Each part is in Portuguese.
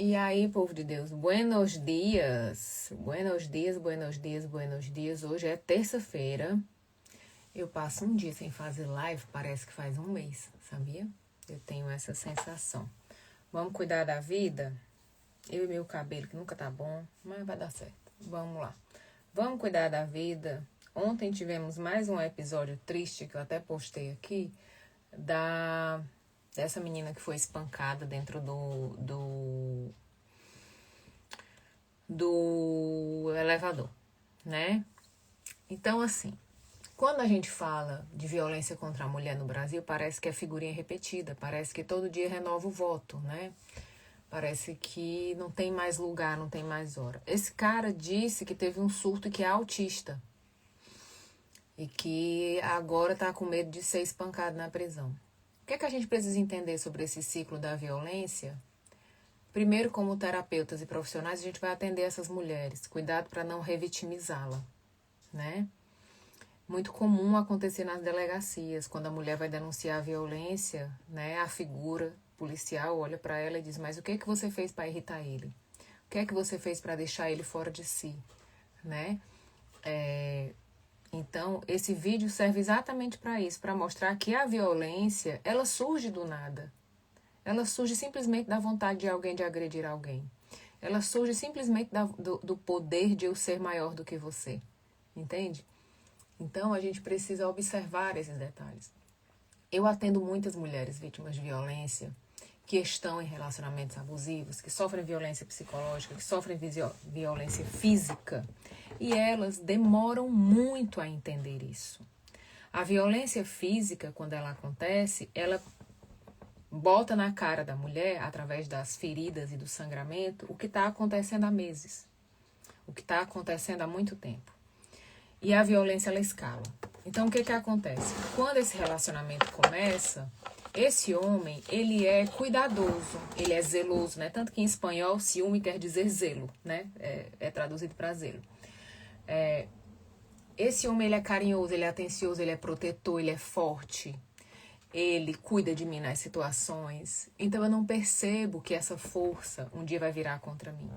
E aí, povo de Deus, buenos dias. Buenos dias, buenos dias, buenos dias. Hoje é terça-feira. Eu passo um dia sem fazer live, parece que faz um mês, sabia? Eu tenho essa sensação. Vamos cuidar da vida? Eu e meu cabelo, que nunca tá bom, mas vai dar certo. Vamos lá. Vamos cuidar da vida. Ontem tivemos mais um episódio triste, que eu até postei aqui, dessa menina que foi espancada dentro do elevador, né? Então, assim, quando a gente fala de violência contra a mulher no Brasil, parece que é figurinha repetida, parece que todo dia renova o voto, né? Parece que não tem mais lugar, não tem mais hora. Esse cara disse que teve um surto e que é autista. E que agora tá com medo de ser espancado na prisão. O que é que a gente precisa entender sobre esse ciclo da violência? Primeiro, como terapeutas e profissionais, a gente vai atender essas mulheres. Cuidado para não revitimizá-la, né? Muito comum acontecer nas delegacias, quando a mulher vai denunciar a violência, né? A figura policial olha para ela e diz: mas o que é que você fez para irritar ele? O que é que você fez para deixar ele fora de si, né? Então, esse vídeo serve exatamente para isso, para mostrar que a violência, ela surge do nada. Ela surge simplesmente da vontade de alguém de agredir alguém. Ela surge simplesmente do poder de eu ser maior do que você. Entende? Então, a gente precisa observar esses detalhes. Eu atendo muitas mulheres vítimas de violência que estão em relacionamentos abusivos, que sofrem violência psicológica, que sofrem violência física. E elas demoram muito a entender isso. A violência física, quando ela acontece, ela bota na cara da mulher, através das feridas e do sangramento, o que está acontecendo há meses. O que está acontecendo há muito tempo. E a violência, ela escala. Então, o que acontece? Quando esse relacionamento começa, esse homem, ele é cuidadoso, ele é zeloso, né? Tanto que em espanhol, ciúme quer dizer zelo, né? É traduzido para zelo. Esse homem, ele é carinhoso, ele é atencioso, ele é protetor, ele é forte. Ele cuida de mim nas situações. Então, eu não percebo que essa força um dia vai virar contra mim.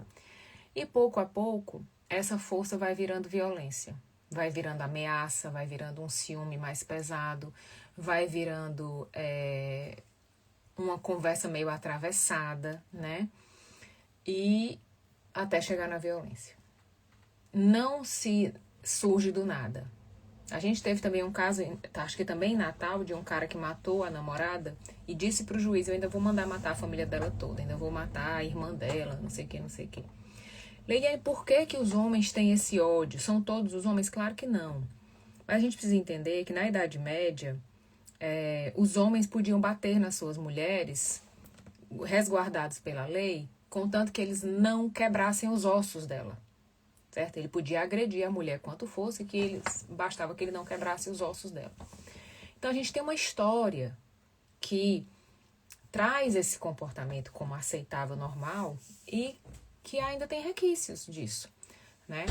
E pouco a pouco, essa força vai virando violência. Vai virando ameaça, vai virando um ciúme mais pesado, vai virando uma conversa meio atravessada, né? E até chegar na violência. Não se surge do nada. A gente teve também um caso, acho que também em Natal, de um cara que matou a namorada e disse pro juiz: eu ainda vou mandar matar a família dela toda, ainda vou matar a irmã dela, não sei o que, não sei o que. E aí, por que os homens têm esse ódio? São todos os homens? Claro que não. Mas a gente precisa entender que na Idade Média, os homens podiam bater nas suas mulheres, resguardados pela lei, contanto que eles não quebrassem os ossos dela. Certo? Ele podia agredir a mulher quanto fosse, bastava que ele não quebrasse os ossos dela. Então a gente tem uma história que traz esse comportamento como aceitável, normal, e que ainda tem requisitos disso, né?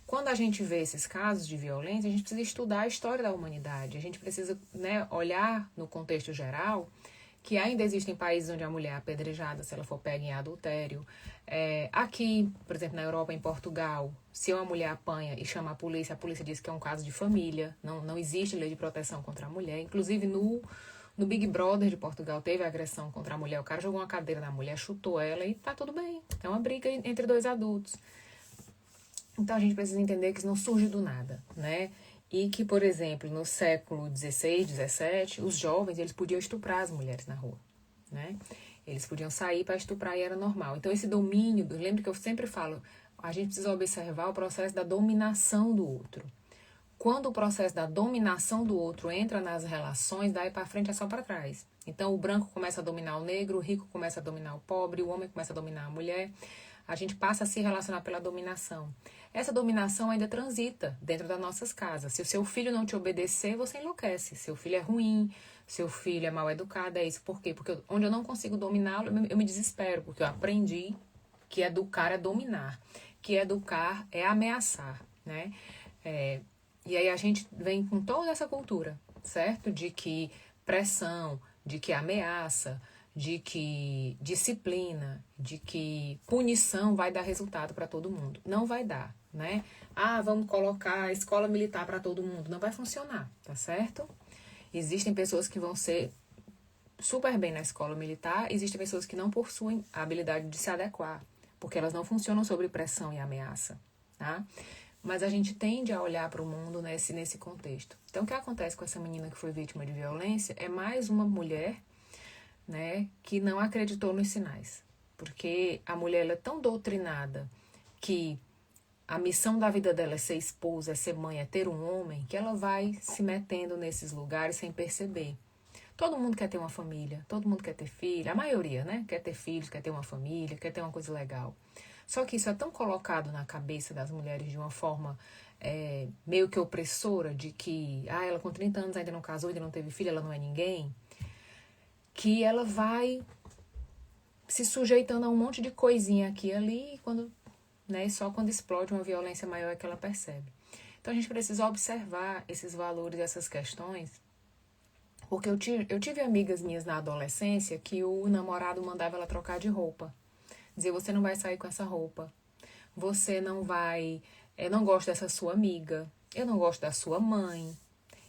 Quando a gente vê esses casos de violência, a gente precisa estudar a história da humanidade, a gente precisa, né, olhar no contexto geral que ainda existem países onde a mulher é apedrejada se ela for pega em adultério. Aqui, por exemplo, na Europa, em Portugal, se uma mulher apanha e chama a polícia diz que é um caso de família, não existe lei de proteção contra a mulher. Inclusive, no Big Brother de Portugal teve agressão contra a mulher, o cara jogou uma cadeira na mulher, chutou ela e tá tudo bem. É uma briga entre dois adultos. Então, a gente precisa entender que isso não surge do nada, né? E que, por exemplo, no século XVI, XVII, os jovens, eles podiam estuprar as mulheres na rua, né? Eles podiam sair para estuprar e era normal. Então, esse domínio, lembra que eu sempre falo, a gente precisa observar o processo da dominação do outro. Quando o processo da dominação do outro entra nas relações, daí para frente é só para trás. Então, o branco começa a dominar o negro, o rico começa a dominar o pobre, o homem começa a dominar a mulher. A gente passa a se relacionar pela dominação. Essa dominação ainda transita dentro das nossas casas. Se o seu filho não te obedecer, você enlouquece. Seu filho é ruim, seu filho é mal educado, é isso. Por quê? Porque onde eu não consigo dominá-lo, eu me desespero, porque eu aprendi que educar é dominar, que educar é ameaçar, né? E aí a gente vem com toda essa cultura, certo? De que pressão, de que ameaça, de que disciplina, de que punição vai dar resultado para todo mundo. Não vai dar, né? Ah, vamos colocar a escola militar para todo mundo. Não vai funcionar, tá certo? Existem pessoas que vão ser super bem na escola militar, existem pessoas que não possuem a habilidade de se adequar, porque elas não funcionam sob pressão e ameaça, tá? Mas a gente tende a olhar para o mundo nesse contexto. Então, o que acontece com essa menina que foi vítima de violência é mais uma mulher, né, que não acreditou nos sinais. Porque a mulher ela é tão doutrinada que a missão da vida dela é ser esposa, é ser mãe, é ter um homem, que ela vai se metendo nesses lugares sem perceber. Todo mundo quer ter uma família, todo mundo quer ter filho, a maioria, né? Quer ter filhos, quer ter uma família, quer ter uma coisa legal. Só que isso é tão colocado na cabeça das mulheres de uma forma meio que opressora, de que ela com 30 anos ainda não casou, ainda não teve filho, ela não é ninguém, que ela vai se sujeitando a um monte de coisinha aqui e ali, e só quando explode uma violência maior é que ela percebe. Então a gente precisa observar esses valores, essas questões, porque eu tive amigas minhas na adolescência que o namorado mandava ela trocar de roupa. Dizer, você não vai sair com essa roupa. Você não vai... Eu não gosto dessa sua amiga. Eu não gosto da sua mãe.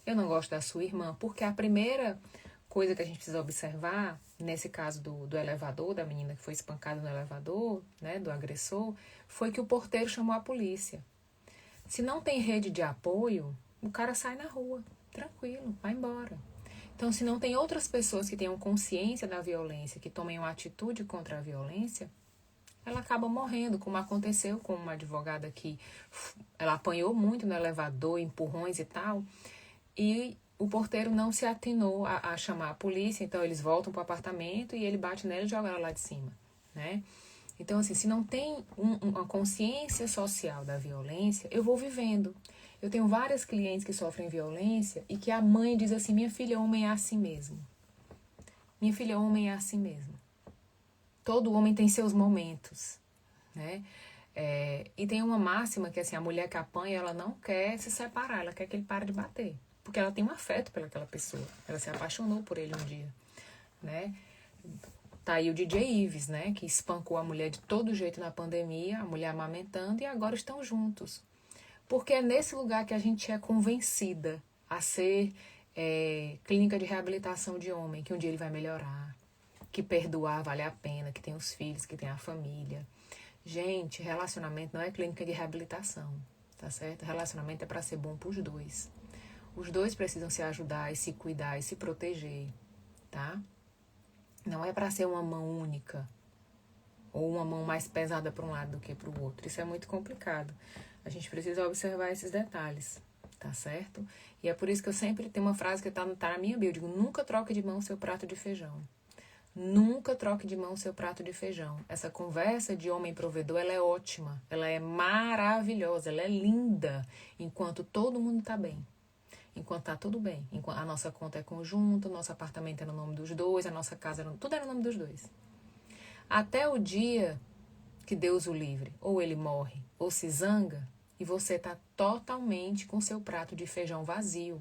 Eu não gosto da sua irmã. Porque a primeira coisa que a gente precisa observar, nesse caso do elevador, da menina que foi espancada no elevador, né, do agressor, foi que o porteiro chamou a polícia. Se não tem rede de apoio, o cara sai na rua. Tranquilo, vai embora. Então, se não tem outras pessoas que tenham consciência da violência, que tomem uma atitude contra a violência, ela acaba morrendo, como aconteceu com uma advogada que ela apanhou muito no elevador, empurrões e tal, e o porteiro não se atinou a chamar a polícia, então eles voltam para o apartamento e ele bate nela e joga ela lá de cima, né? Então, assim, se não tem uma consciência social da violência, eu vou vivendo. Eu tenho várias clientes que sofrem violência e que a mãe diz assim, minha filha, homem é assim mesmo. Minha filha, homem é assim mesmo. Todo homem tem seus momentos, né? E tem uma máxima que, assim, a mulher que apanha, ela não quer se separar, ela quer que ele pare de bater. Porque ela tem um afeto pelaquela pessoa. Ela se apaixonou por ele um dia, né? Tá aí o DJ Ives, né? Que espancou a mulher de todo jeito na pandemia, a mulher amamentando, e agora estão juntos. Porque é nesse lugar que a gente é convencida a ser clínica de reabilitação de homem, que um dia ele vai melhorar, que perdoar vale a pena, que tem os filhos, que tem a família. Gente, relacionamento não é clínica de reabilitação, tá certo? Relacionamento é para ser bom pros dois. Os dois precisam se ajudar e se cuidar e se proteger, tá? Não é para ser uma mão única ou uma mão mais pesada para um lado do que para o outro. Isso é muito complicado. A gente precisa observar esses detalhes, tá certo? E é por isso que eu sempre tenho uma frase que tá na minha bio. Eu digo, nunca troque de mão seu prato de feijão. Nunca troque de mão seu prato de feijão. Essa conversa de homem provedor, ela é ótima. Ela é maravilhosa, ela é linda. Enquanto todo mundo tá bem. Enquanto tá tudo bem. Enquanto a nossa conta é conjunta, o nosso apartamento é no nome dos dois, a nossa casa, tudo é no nome dos dois. Até o dia que Deus o livre, ou ele morre, ou se zanga, e você tá totalmente com seu prato de feijão vazio.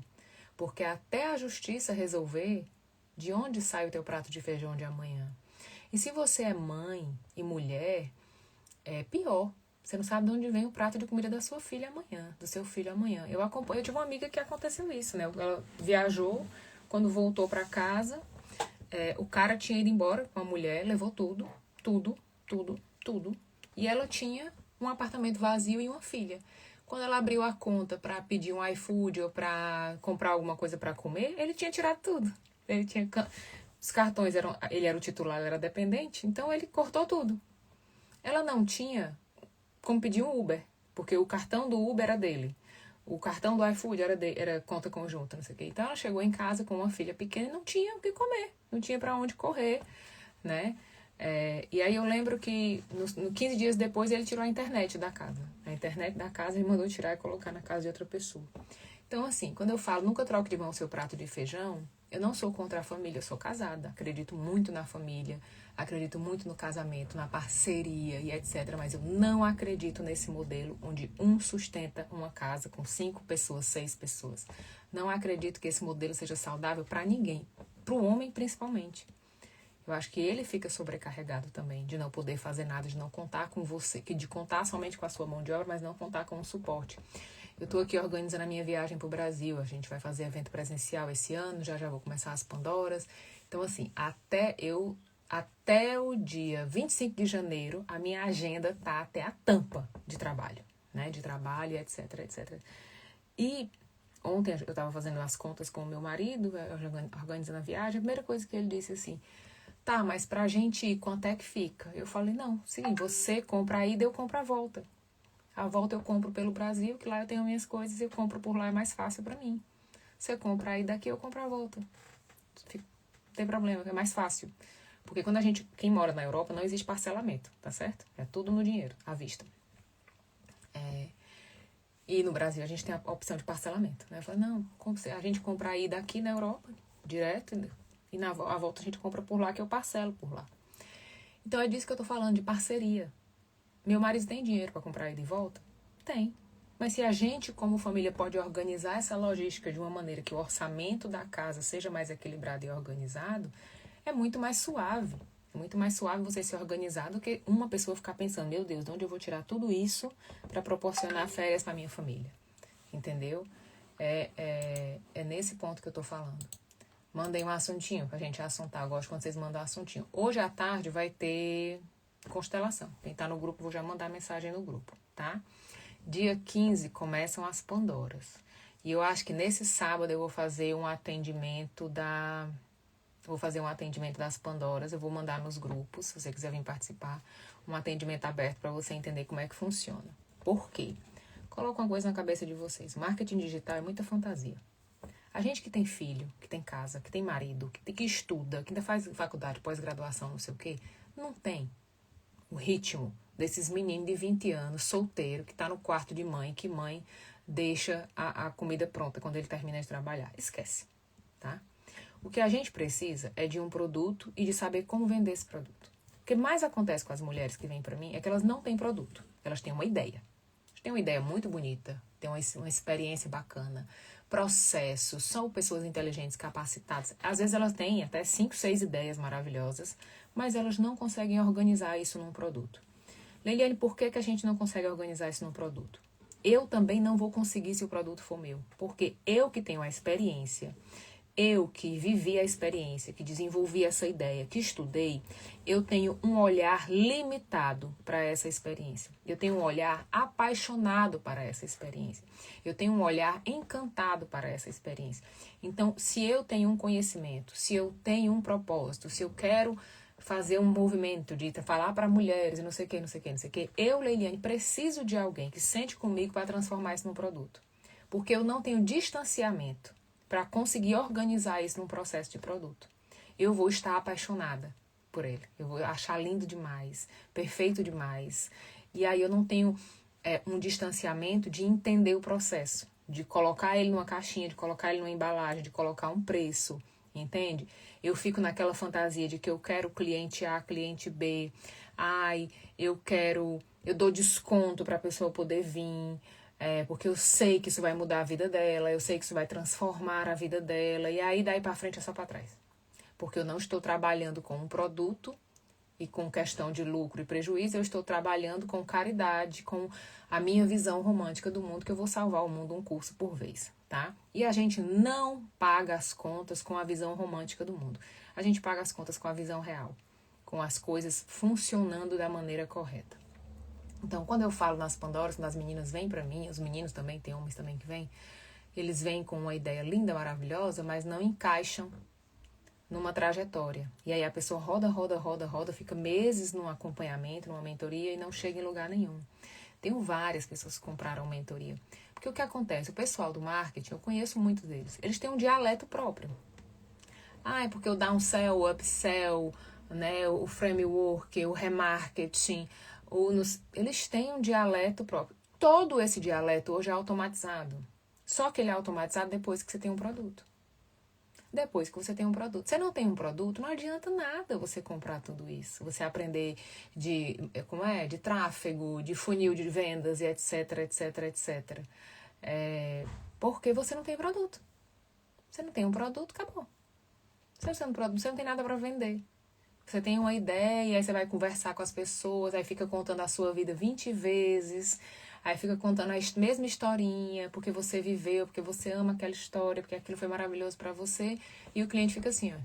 Porque até a justiça resolver de onde sai o teu prato de feijão de amanhã. E se você é mãe e mulher, é pior. Você não sabe de onde vem o prato de comida da sua filha amanhã, do seu filho amanhã. Eu tive uma amiga que aconteceu isso, né? Ela viajou, quando voltou para casa, o cara tinha ido embora com a mulher, levou tudo. E ela tinha um apartamento vazio e uma filha. Quando ela abriu a conta para pedir um iFood ou para comprar alguma coisa para comer, ele tinha tirado tudo. Ele tinha os cartões ele era o titular, ela era dependente, então ele cortou tudo. Ela não tinha como pedir um Uber, porque o cartão do Uber era dele. O cartão do iFood era conta conjunta, não sei o quê. Então ela chegou em casa com uma filha pequena e não tinha o que comer, não tinha para onde correr, né? E aí eu lembro que 15 dias depois ele tirou a internet da casa. A internet da casa ele mandou tirar e colocar na casa de outra pessoa. Então, assim, quando eu falo nunca troque de mão seu prato de feijão, eu não sou contra a família, eu sou casada. Acredito muito na família, acredito muito no casamento, na parceria e etc. Mas eu não acredito nesse modelo onde um sustenta uma casa com 5 pessoas, 6 pessoas. Não acredito que esse modelo seja saudável para ninguém, para o homem principalmente. Eu acho que ele fica sobrecarregado também, de não poder fazer nada, de não contar com você, de contar somente com a sua mão de obra, mas não contar com o suporte. Eu estou aqui organizando a minha viagem para o Brasil, a gente vai fazer evento presencial esse ano, já vou começar as Pandoras. Então, assim, até o dia 25 de janeiro, a minha agenda tá até a tampa de trabalho, né? De trabalho, etc, etc. E ontem eu estava fazendo as contas com o meu marido, organizando a viagem, a primeira coisa que ele disse assim, tá, mas pra gente ir, quanto é que fica? Eu falei, não, seguinte, você compra a ida, eu compro a volta. A volta eu compro pelo Brasil, que lá eu tenho minhas coisas, eu compro por lá, é mais fácil pra mim. Você compra a ida aqui, eu compro a volta. Não tem problema, é mais fácil. Porque quem mora na Europa, não existe parcelamento, tá certo? É tudo no dinheiro, à vista. E no Brasil a gente tem a opção de parcelamento, né? Eu falei, não, a gente compra a ida aqui na Europa, direto, e a volta a gente compra por lá, que eu parcelo por lá. Então é disso que eu tô falando, de parceria. Meu marido tem dinheiro para comprar ida e volta? Tem. Mas se a gente, como família, pode organizar essa logística de uma maneira que o orçamento da casa seja mais equilibrado e organizado, é muito mais suave. É muito mais suave você se organizar do que uma pessoa ficar pensando, meu Deus, de onde eu vou tirar tudo isso para proporcionar férias para minha família? Entendeu? É nesse ponto que eu tô falando. Mandei um assuntinho pra gente assuntar. Eu gosto quando vocês mandam assuntinho. Hoje à tarde vai ter constelação. Quem tá no grupo, vou já mandar mensagem no grupo, tá? Dia 15 começam as Pandoras. E eu acho que nesse sábado eu vou fazer um atendimento das Pandoras. Eu vou mandar nos grupos, se você quiser vir participar. Um atendimento aberto para você entender como é que funciona. Por quê? Coloca uma coisa na cabeça de vocês. Marketing digital é muita fantasia. A gente que tem filho, que tem casa, que tem marido, que estuda, que ainda faz faculdade, pós-graduação, não sei o quê, não tem o ritmo desses meninos de 20 anos, solteiro, que tá no quarto de mãe, que mãe deixa a comida pronta quando ele termina de trabalhar. Esquece, tá? O que a gente precisa é de um produto e de saber como vender esse produto. O que mais acontece com as mulheres que vêm para mim é que elas não têm produto, elas têm uma ideia. Elas têm uma ideia muito bonita, têm uma experiência bacana, processos, são pessoas inteligentes, capacitadas. Às vezes elas têm até 5, 6 ideias maravilhosas, mas elas não conseguem organizar isso num produto. Leiliane, por que a gente não consegue organizar isso num produto? Eu também não vou conseguir se o produto for meu, porque eu que tenho a experiência, eu que vivi a experiência, que desenvolvi essa ideia, que estudei, eu tenho um olhar limitado para essa experiência. Eu tenho um olhar apaixonado para essa experiência. Eu tenho um olhar encantado para essa experiência. Então, se eu tenho um conhecimento, se eu tenho um propósito, se eu quero fazer um movimento de falar para mulheres e não sei o que, não sei o que, não sei o que, eu, Leiliane, preciso de alguém que sente comigo para transformar isso num produto. Porque eu não tenho distanciamento para conseguir organizar isso num processo de produto. Eu vou estar apaixonada por ele. Eu vou achar lindo demais, perfeito demais. E aí eu não tenho um distanciamento de entender o processo, de colocar ele numa caixinha, de colocar ele numa embalagem, de colocar um preço, entende? Eu fico naquela fantasia de que eu quero cliente A, cliente B. Eu dou desconto para a pessoa poder vir. Porque eu sei que isso vai mudar a vida dela, eu sei que isso vai transformar a vida dela, e aí daí pra frente é só pra trás. Porque eu não estou trabalhando com um produto e com questão de lucro e prejuízo, eu estou trabalhando com caridade, com a minha visão romântica do mundo, que eu vou salvar o mundo um curso por vez, tá? E a gente não paga as contas com a visão romântica do mundo. A gente paga as contas com a visão real, com as coisas funcionando da maneira correta. Então, quando eu falo nas Pandoras, quando as meninas vêm pra mim, os meninos também, tem homens também que vêm, eles vêm com uma ideia linda, maravilhosa, mas não encaixam numa trajetória. E aí a pessoa roda, fica meses num acompanhamento, numa mentoria e não chega em lugar nenhum. Tenho várias pessoas que compraram mentoria. Porque o que acontece? O pessoal do marketing, eu conheço muitos deles, eles têm um dialeto próprio. É porque o downsell, o upsell, né, o framework, o remarketing, eles têm um dialeto próprio. Todo esse dialeto hoje é automatizado. Só que ele é automatizado depois que você tem um produto. Depois que você tem um produto. Você não tem um produto, não adianta nada você comprar tudo isso. Você aprender de tráfego, de funil de vendas e etc, etc, etc. Porque você não tem produto. Você não tem um produto, acabou. Você não tem produto, você não tem nada para vender. Você tem uma ideia, aí você vai conversar com as pessoas, aí fica contando a sua vida 20 vezes, aí fica contando a mesma historinha, porque você viveu, porque você ama aquela história, porque aquilo foi maravilhoso pra você, e o cliente fica assim, ó.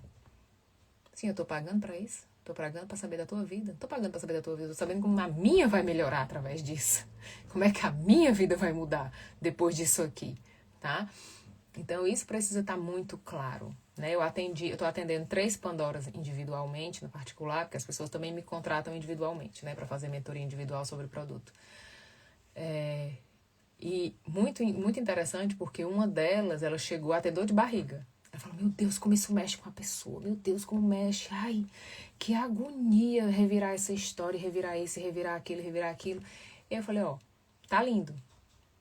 Sim, eu tô pagando pra isso? Tô pagando pra saber da tua vida? Tô pagando pra saber da tua vida, tô sabendo como a minha vai melhorar através disso. Como é que a minha vida vai mudar depois disso aqui, tá? Então, isso precisa estar muito claro, né? Eu tô atendendo 3 Pandoras individualmente, no particular, porque as pessoas também me contratam individualmente, né? Para fazer mentoria individual sobre o produto. E muito interessante, porque uma delas, ela chegou a ter dor de barriga. Ela falou, meu Deus, como isso mexe com a pessoa. Meu Deus, como mexe. Ai, que agonia revirar essa história, revirar isso, revirar aquilo, revirar aquilo. E eu falei, ó, tá lindo.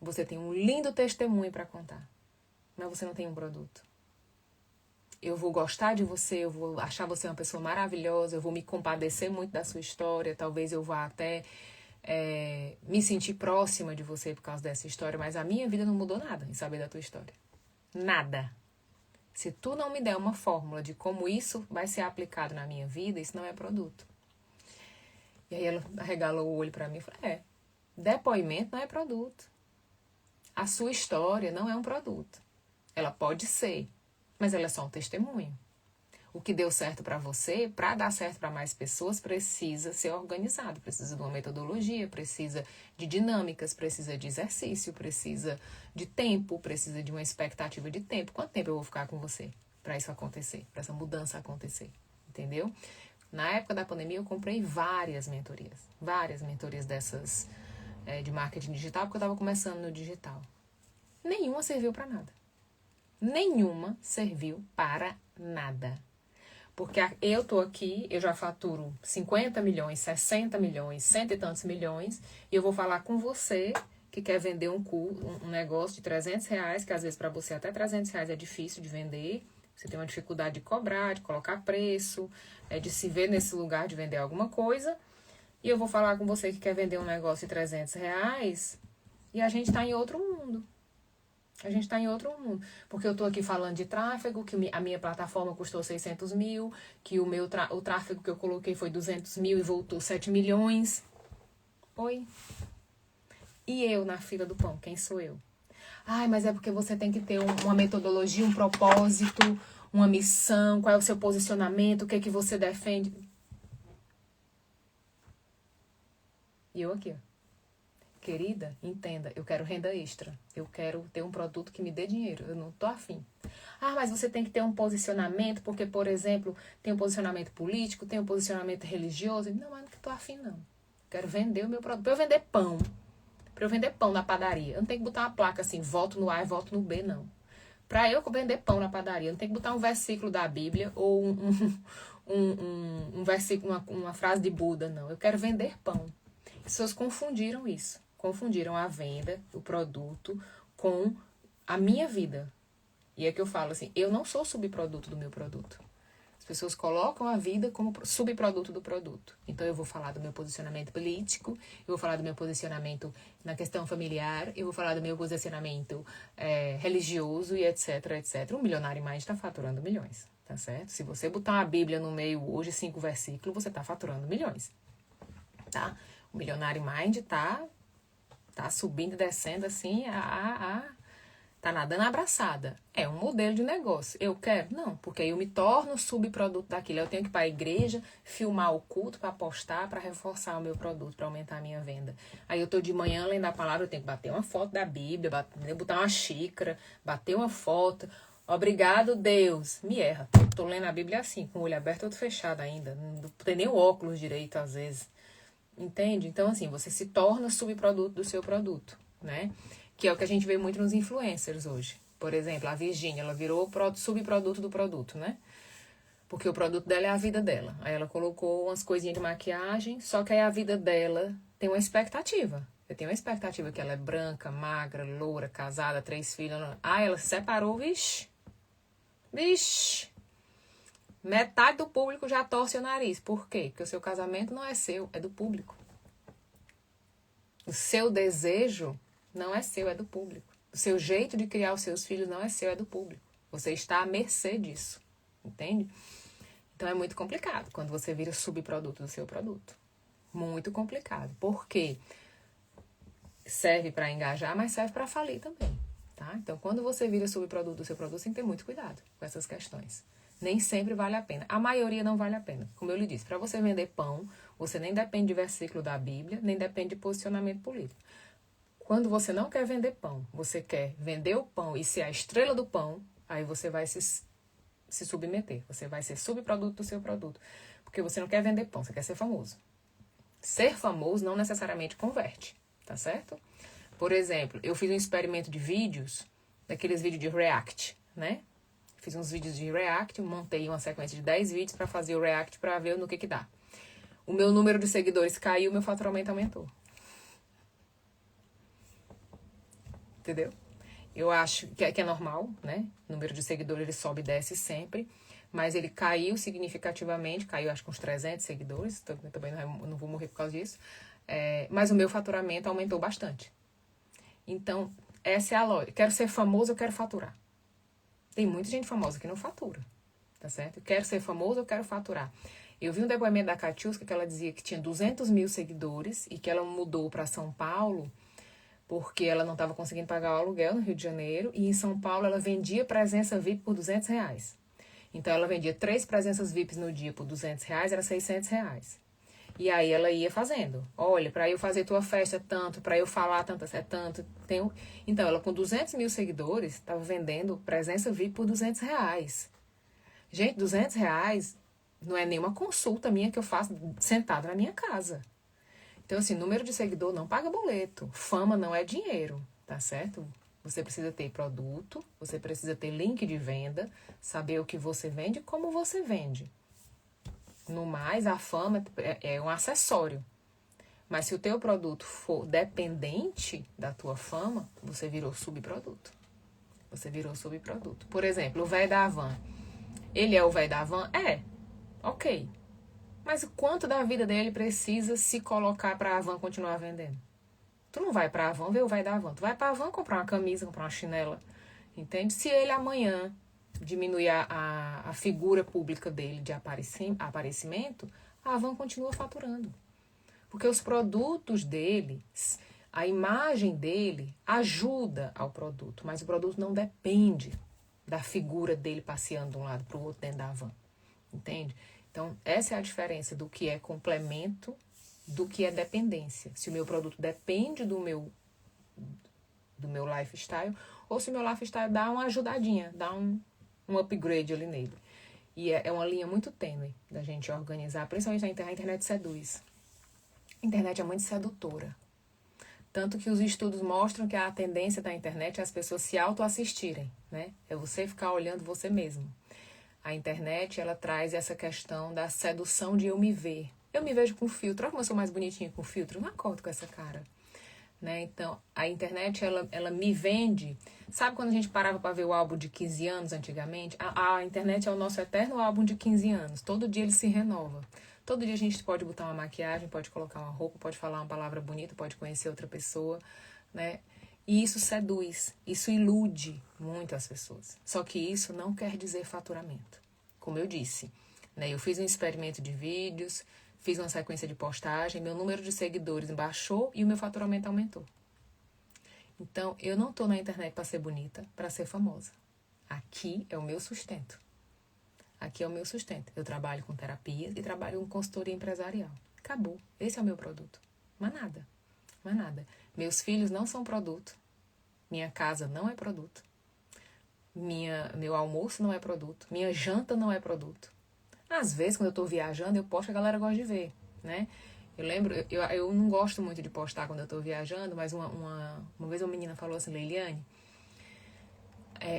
Você tem um lindo testemunho para contar. Mas você não tem um produto. Eu vou gostar de você, eu vou achar você uma pessoa maravilhosa, eu vou me compadecer muito da sua história, talvez eu vá até me sentir próxima de você por causa dessa história, mas a minha vida não mudou nada em saber da tua história. Nada. Se tu não me der uma fórmula de como isso vai ser aplicado na minha vida, isso não é produto. E aí ela arregalou o olho pra mim e falou, depoimento não é produto. A sua história não é um produto. Ela pode ser, mas ela é só um testemunho. O que deu certo para você, para dar certo para mais pessoas, precisa ser organizado, precisa de uma metodologia, precisa de dinâmicas, precisa de exercício, precisa de tempo, precisa de uma expectativa de tempo. Quanto tempo eu vou ficar com você para isso acontecer, para essa mudança acontecer? Entendeu? Na época da pandemia, eu comprei várias mentorias dessas de marketing digital, porque eu estava começando no digital. Nenhuma serviu para nada. Nenhuma serviu para nada. Porque eu tô aqui, eu já faturo 50 milhões, 60 milhões, cento e tantos milhões, e eu vou falar com você que quer vender um negócio de 300 reais, que às vezes para você até 300 reais é difícil de vender, você tem uma dificuldade de cobrar, de colocar preço, de se ver nesse lugar de vender alguma coisa, e eu vou falar com você que quer vender um negócio de 300 reais, e a gente tá em outro mundo. A gente está em outro mundo. Porque eu estou aqui falando de tráfego, que a minha plataforma custou 600 mil, que o tráfego que eu coloquei foi 200 mil e voltou 7 milhões. Oi? E eu na fila do pão, quem sou eu? Ai, mas é porque você tem que ter uma metodologia, um propósito, uma missão, qual é o seu posicionamento, o que é que você defende. E eu aqui, ó. Querida, entenda, eu quero renda extra. Eu quero ter um produto que me dê dinheiro. Eu não tô afim. Ah, mas você tem que ter um posicionamento, porque, por exemplo, tem um posicionamento político, tem um posicionamento religioso. Não, mas não tô afim, não. Quero vender o meu produto. Pra eu vender pão. Pra eu vender pão na padaria. Eu não tenho que botar uma placa assim, voto no A e voto no B, não. Pra eu vender pão na padaria, eu não tenho que botar um versículo da Bíblia ou um versículo, uma frase de Buda, não. Eu quero vender pão. As pessoas confundiram isso. Confundiram a venda, o produto, com a minha vida. E é que eu falo assim, eu não sou subproduto do meu produto. As pessoas colocam a vida como subproduto do produto. Então eu vou falar do meu posicionamento político, eu vou falar do meu posicionamento na questão familiar, eu vou falar do meu posicionamento religioso e etc, etc. Um milionário mais está faturando milhões, tá certo? Se você botar uma Bíblia no meio hoje, 5 versículos, você está faturando milhões, tá? O Milionário Mind tá subindo e descendo assim, tá nadando abraçada. É um modelo de negócio. Eu quero? Não, porque aí eu me torno subproduto daquilo. Eu tenho que ir para a igreja, filmar o culto para postar, para reforçar o meu produto, para aumentar a minha venda. Aí eu tô de manhã lendo a palavra, eu tenho que bater uma foto da Bíblia, botar uma xícara, bater uma foto. Obrigado, Deus. Me erra. Tô lendo a Bíblia assim, com o olho aberto, todo fechado ainda. Não tem nem o óculos direito, às vezes. Entende? Então, assim, você se torna subproduto do seu produto, né? Que é o que a gente vê muito nos influencers hoje. Por exemplo, a Virgínia, ela virou subproduto do produto, né? Porque o produto dela é a vida dela. Aí ela colocou umas coisinhas de maquiagem, só que aí a vida dela tem uma expectativa. Eu tenho uma expectativa que ela é branca, magra, loura, casada, 3 filhos. Ah, ela se separou, vixe. Metade do público já torce o nariz. Por quê? Porque o seu casamento não é seu, é do público. O seu desejo não é seu, é do público. O seu jeito de criar os seus filhos não é seu, é do público. Você está à mercê disso. Entende? Então é muito complicado quando você vira subproduto do seu produto. Muito complicado. Porque serve para engajar, mas serve para falir também. Tá? Então, quando você vira subproduto do seu produto, você tem que ter muito cuidado com essas questões. Nem sempre vale a pena. A maioria não vale a pena. Como eu lhe disse, para você vender pão, você nem depende de versículo da Bíblia, nem depende de posicionamento político. Quando você não quer vender pão, você quer vender o pão e ser a estrela do pão, aí você vai se submeter. Você vai ser subproduto do seu produto. Porque você não quer vender pão, você quer ser famoso. Ser famoso não necessariamente converte, tá certo? Por exemplo, eu fiz um experimento de vídeos, daqueles vídeos de React, né? Fiz uns vídeos de React, montei uma sequência de 10 vídeos para fazer o React para ver no que dá. O meu número de seguidores caiu, meu faturamento aumentou. Entendeu? Eu acho que é normal, né? O número de seguidores ele sobe e desce sempre, mas ele caiu significativamente, caiu acho que uns 300 seguidores, também não vou morrer por causa disso, mas o meu faturamento aumentou bastante. Então, essa é a lógica. Quero ser famoso, eu quero faturar. Tem muita gente famosa que não fatura, tá certo? Eu quero ser famoso, eu quero faturar. Eu vi um depoimento da Katiuska que ela dizia que tinha 200 mil seguidores e que ela mudou para São Paulo porque ela não estava conseguindo pagar o aluguel no Rio de Janeiro e em São Paulo ela vendia presença VIP por R$200. Então, ela vendia 3 presenças VIPs no dia por R$200, era R$600. E aí ela ia fazendo. Olha, para eu fazer tua festa é tanto, para eu falar tanto, é tanto. Então, ela com 200 mil seguidores, estava vendendo presença VIP por R$200. Gente, R$200 não é nenhuma consulta minha que eu faço sentada na minha casa. Então, assim, número de seguidor não paga boleto. Fama não é dinheiro, tá certo? Você precisa ter produto, você precisa ter link de venda, saber o que você vende e como você vende. No mais, a fama é um acessório. Mas se o teu produto for dependente da tua fama, você virou subproduto. Você virou subproduto. Por exemplo, o véio da Havan. Ele é o véio da Havan? É. Ok. Mas o quanto da vida dele precisa se colocar para a Havan continuar vendendo? Tu não vai para a Havan ver o véio da Havan. Tu vai para a Havan comprar uma camisa, comprar uma chinela. Entende? Se ele amanhã diminuir a figura pública dele de aparecimento, a Havan continua faturando. Porque os produtos dele, a imagem dele ajuda ao produto, mas o produto não depende da figura dele passeando de um lado para o outro dentro da Havan. Entende? Então, essa é a diferença do que é complemento do que é dependência. Se o meu produto depende do meu lifestyle, ou se o meu lifestyle dá uma ajudadinha, dá um upgrade ali nele. E é uma linha muito tênue da gente organizar, principalmente na internet. A internet seduz. A internet é muito sedutora. Tanto que os estudos mostram que a tendência da internet é as pessoas se autoassistirem, né? É você ficar olhando você mesmo. A internet, ela traz essa questão da sedução de eu me ver. Eu me vejo com filtro. Olha como eu sou mais bonitinha com filtro. Eu não acordo com essa cara. Né? Então, a internet, ela me vende. Sabe quando a gente parava para ver o álbum de 15 anos antigamente? A internet é o nosso eterno álbum de 15 anos. Todo dia ele se renova. Todo dia a gente pode botar uma maquiagem, pode colocar uma roupa, pode falar uma palavra bonita, pode conhecer outra pessoa, né? E isso seduz, isso ilude muito as pessoas. Só que isso não quer dizer faturamento. Como eu disse, né? Eu fiz um experimento de vídeos, fiz uma sequência de postagem, meu número de seguidores baixou e o meu faturamento aumentou. Então, eu não estou na internet para ser bonita, para ser famosa. Aqui é o meu sustento. Aqui é o meu sustento. Eu trabalho com terapias e trabalho com consultoria empresarial. Acabou. Esse é o meu produto. Mais nada. Mais nada. Meus filhos não são produto. Minha casa não é produto. Meu almoço não é produto. Minha janta não é produto. Às vezes, quando eu estou viajando, eu posto, a galera gosta de ver, né? Eu lembro, eu não gosto muito de postar quando eu estou viajando, mas uma vez uma menina falou assim, Leiliane,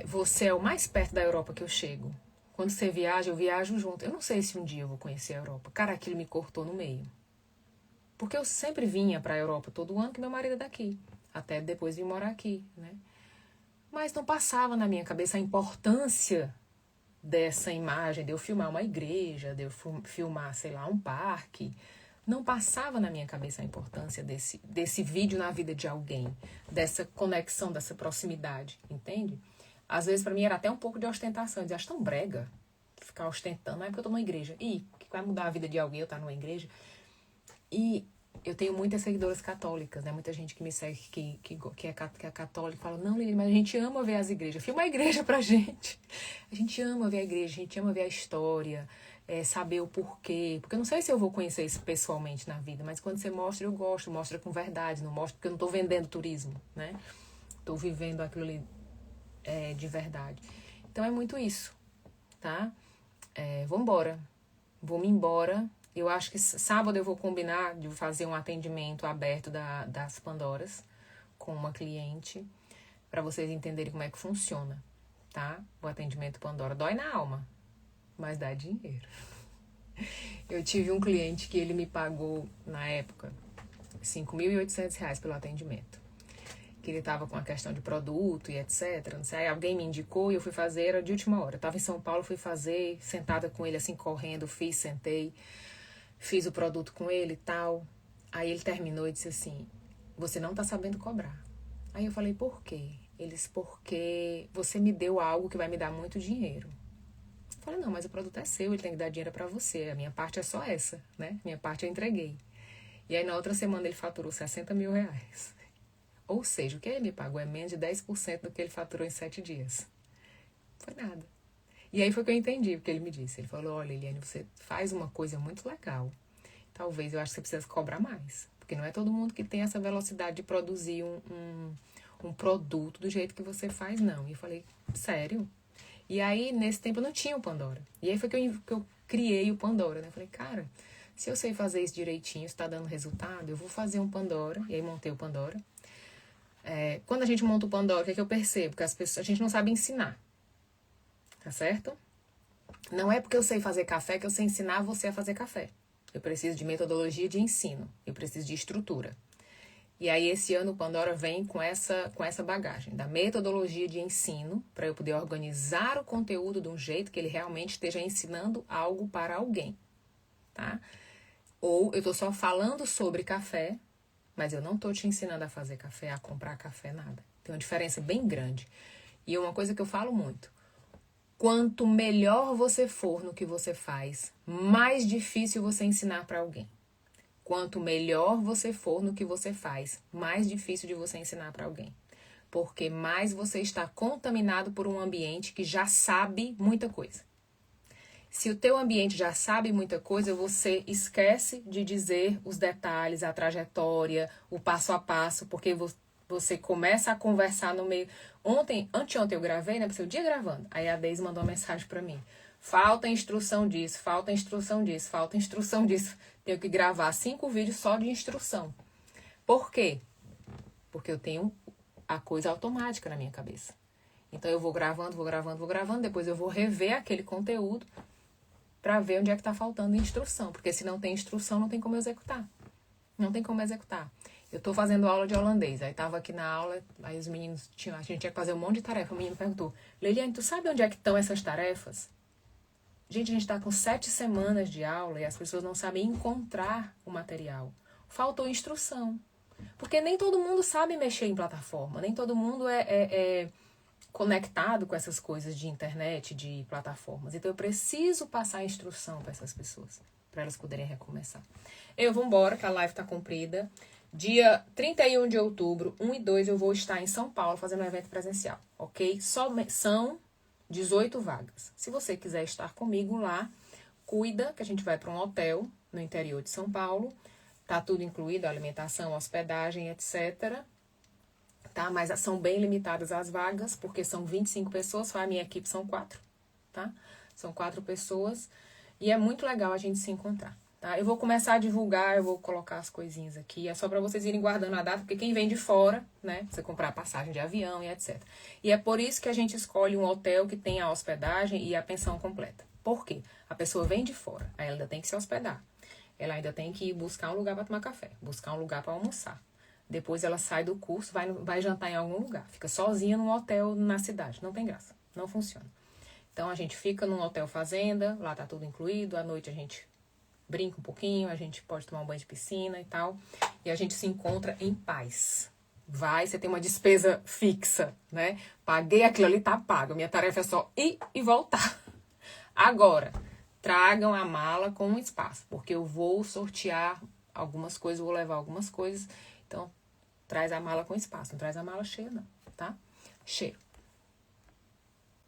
você é o mais perto da Europa que eu chego. Quando você viaja, eu viajo junto. Eu não sei se um dia eu vou conhecer a Europa. Cara, aquilo me cortou no meio. Porque eu sempre vinha para a Europa todo ano, que meu marido é daqui. Até depois vim morar aqui, né? Mas não passava na minha cabeça a importância dessa imagem, de eu filmar uma igreja, de eu filmar, sei lá, um parque. Não passava na minha cabeça a importância desse vídeo na vida de alguém, dessa conexão, dessa proximidade, entende? Às vezes, para mim, era até um pouco de ostentação. Eu dizia, acho tão brega ficar ostentando. Não é porque eu tô numa igreja. E que vai mudar a vida de alguém eu estar numa igreja. E eu tenho muitas seguidoras católicas, né? Muita gente que me segue que é católica fala, não, Lili, mas a gente ama ver as igrejas. Filma a igreja pra gente. A gente ama ver a igreja, a gente ama ver a história, saber o porquê. Porque eu não sei se eu vou conhecer isso pessoalmente na vida, mas quando você mostra, eu gosto. Mostra com verdade, não mostra porque eu não tô vendendo turismo, né? Tô vivendo aquilo ali de verdade. Então é muito isso, tá? Vambora. Vou-me embora. Eu acho que sábado eu vou combinar de fazer um atendimento aberto das Pandoras com uma cliente para vocês entenderem como é que funciona, tá? O atendimento Pandora dói na alma, mas dá dinheiro. Eu tive um cliente que ele me pagou, na época, R$5.800 pelo atendimento. Que ele tava com a questão de produto e etc. Não sei, aí alguém me indicou e eu fui fazer, era de última hora. Eu tava em São Paulo, fui fazer, sentada com ele assim, correndo, sentei. Fiz o produto com ele e tal. Aí ele terminou e disse assim, você não tá sabendo cobrar. Aí eu falei, por quê? Eles, porque você me deu algo que vai me dar muito dinheiro. Eu falei, não, mas o produto é seu, ele tem que dar dinheiro pra você. A minha parte é só essa, né? Minha parte eu entreguei. E aí na outra semana ele faturou R$60 mil. Ou seja, o que ele me pagou é menos de 10% do que ele faturou em 7 dias. Foi nada. E aí foi que eu entendi o que ele me disse. Ele falou, olha, Eliane, você faz uma coisa muito legal. Talvez eu acho que você precisa cobrar mais. Porque não é todo mundo que tem essa velocidade de produzir um produto do jeito que você faz, não. E eu falei, sério? E aí, nesse tempo, eu não tinha o Pandora. E aí foi que eu criei o Pandora, né? Eu falei, cara, se eu sei fazer isso direitinho, está dando resultado, eu vou fazer um Pandora. E aí montei o Pandora. Quando a gente monta o Pandora, o que é que eu percebo? Que a gente não sabe ensinar. Tá certo? Não é porque eu sei fazer café que eu sei ensinar você a fazer café. Eu preciso de metodologia de ensino. Eu preciso de estrutura. E aí, esse ano, o Pandora vem com essa bagagem da metodologia de ensino para eu poder organizar o conteúdo de um jeito que ele realmente esteja ensinando algo para alguém. Tá? Ou eu tô só falando sobre café, mas eu não tô te ensinando a fazer café, a comprar café, nada. Tem uma diferença bem grande. E é uma coisa que eu falo muito. Quanto melhor você for no que você faz, mais difícil você ensinar para alguém. Quanto melhor você for no que você faz, mais difícil de você ensinar para alguém. Porque mais você está contaminado por um ambiente que já sabe muita coisa. Se o teu ambiente já sabe muita coisa, você esquece de dizer os detalhes, a trajetória, o passo a passo, porque você começa a conversar no meio. Anteontem eu gravei, né? Passei o dia gravando. Aí a Deise mandou uma mensagem pra mim. Falta instrução disso, falta instrução disso, falta instrução disso. Tenho que gravar 5 vídeos só de instrução. Por quê? Porque eu tenho a coisa automática na minha cabeça. Então eu vou gravando, depois eu vou rever aquele conteúdo pra ver onde é que tá faltando instrução. Porque se não tem instrução, não tem como executar. Não tem como executar. Eu tô fazendo aula de holandês, aí tava aqui na aula, aí os meninos a gente tinha que fazer um monte de tarefa. O menino perguntou, Liliane, tu sabe onde é que estão essas tarefas? Gente, a gente tá com 7 semanas de aula e as pessoas não sabem encontrar o material. Faltou instrução. Porque nem todo mundo sabe mexer em plataforma, nem todo mundo é conectado com essas coisas de internet, de plataformas. Então eu preciso passar a instrução para essas pessoas, para elas poderem recomeçar. Eu vou embora, que a live tá comprida. Dia 31 de outubro, 1 e 2, eu vou estar em São Paulo fazendo um evento presencial, ok? São 18 vagas. Se você quiser estar comigo lá, cuida que a gente vai para um hotel no interior de São Paulo. Tá tudo incluído, alimentação, hospedagem, etc. Tá? Mas são bem limitadas as vagas, porque são 25 pessoas, a minha equipe são 4, tá? São 4 pessoas e é muito legal a gente se encontrar. Tá? Eu vou começar a divulgar, eu vou colocar as coisinhas aqui. É só para vocês irem guardando a data, porque quem vem de fora, né? Você comprar passagem de avião e etc. E é por isso que a gente escolhe um hotel que tenha a hospedagem e a pensão completa. Por quê? A pessoa vem de fora, aí ela ainda tem que se hospedar. Ela ainda tem que ir buscar um lugar para tomar café, buscar um lugar para almoçar. Depois ela sai do curso, vai jantar em algum lugar. Fica sozinha num hotel na cidade. Não tem graça, não funciona. Então a gente fica num hotel fazenda, lá tá tudo incluído. À noite a gente brinca um pouquinho, a gente pode tomar um banho de piscina e tal. E a gente se encontra em paz. Você tem uma despesa fixa, né? Paguei aquilo ali, tá pago. Minha tarefa é só ir e voltar. Agora, tragam a mala com um espaço, porque eu vou sortear algumas coisas, vou levar algumas coisas. Então, traz a mala com espaço, não traz a mala cheia não, tá? Cheio.